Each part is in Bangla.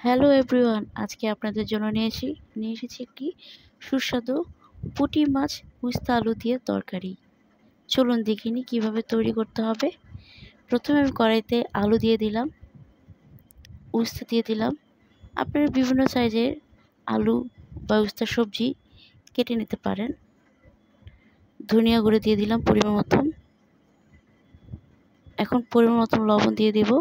হ্যালো এভরিওয়ান, আজকে আপনাদের জন্য নিয়ে এসেছি একটি সুস্বাদু পুঁটি মাছ উস্তা আলু দিয়ে তরকারি। চলুন দেখিনি কিভাবে তৈরি করতে হবে। প্রথমে আমি কড়াইতে আলু দিয়ে দিলাম, উস্তা দিয়ে দিলাম। আপনারা বিভিন্ন সাইজের আলু বা উস্তা সবজি কেটে নিতে পারেন। ধনিয়া গুঁড়ো দিয়ে দিলাম পরিমাণ মতন। এখন পরিমাণ মতন লবণ দিয়ে দেব।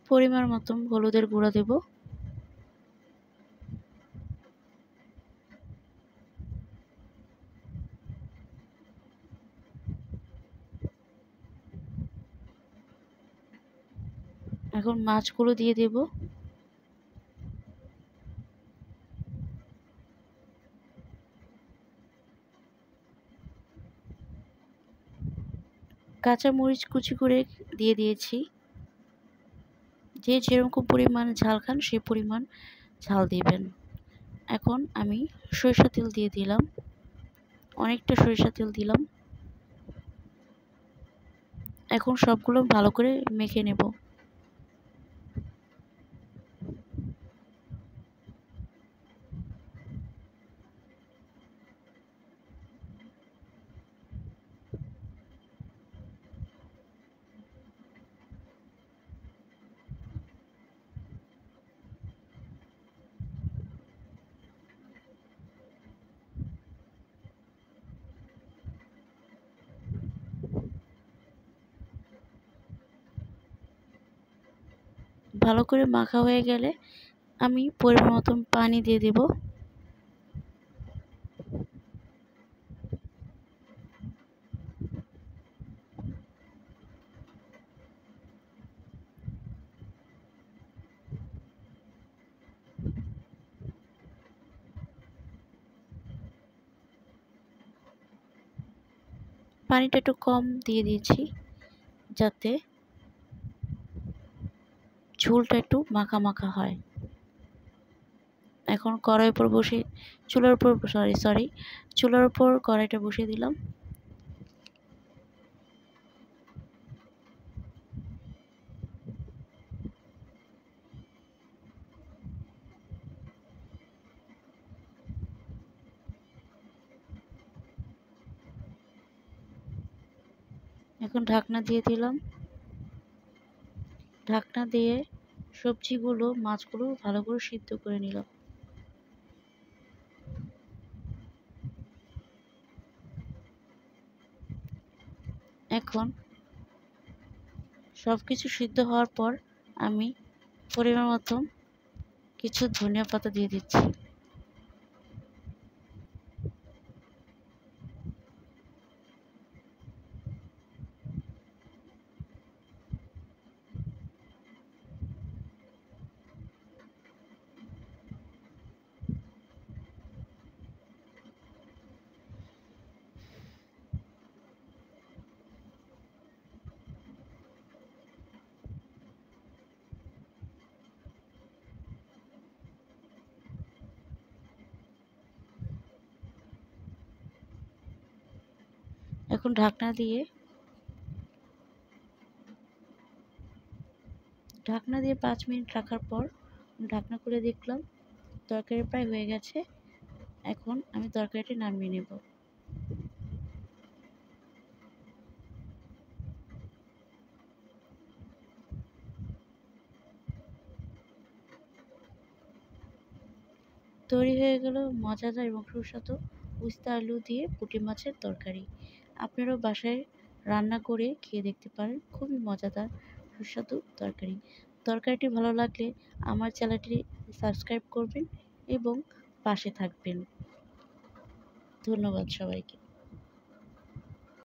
পরিমাণ মতন হলুদের গুঁড়া দেব। এখন মাছগুলো দিয়ে দেব। কাঁচা মরিচ কুচি করে দিয়ে দিয়েছি। যে যেরকম পরিমাণ ঝাল খান সেই পরিমাণ ঝাল দিবেন। এখন আমি সরিষা তেল দিয়ে দিলাম, অনেকটা সরিষা তেল দিলাম। এখন সবগুলো ভালো করে মেখে নেব। ভালো করে মাখা হয়ে গেলে আমি পরিমাণ মতন পানি দিয়ে দেব। পানিটা একটু কম দিয়ে দিয়েছি যাতে ঝোলটা একটু মাখা মাখা হয়। এখন চুলার উপর কড়াইটা বসিয়ে দিলাম। এখন ঢাকনা দিয়ে দিলাম। ঢাকনা দিয়ে সবজিগুলো মাছগুলো ভালো করে সিদ্ধ করে নিলাম। এখন সবকিছু সিদ্ধ হওয়ার পর আমি পরিমাণ মতো কিছু ধনিয়া পাতা দিয়ে দিচ্ছি। এখন ঢাকনা দিয়ে 5 মিনিট রাখার পর ঢাকনা খুলে দেখলাম তরকারি প্রায় হয়ে গেছে। এখন আমি তরকারিটি নামিয়ে নেব। তৈরি হয়ে গেল মজাদার এবং সুস্বাদু উস্তা আলু দিয়ে পুঁটি মাছের তরকারি। আপনারাও বাসায় রান্না করে খেয়ে দেখতে পারেন, খুবই মজাদার সুস্বাদু তরকারি। তরকারিটি ভালো লাগলে আমার চ্যানেলটি সাবস্ক্রাইব করবেন এবং পাশে থাকবেন। ধন্যবাদ সবাইকে।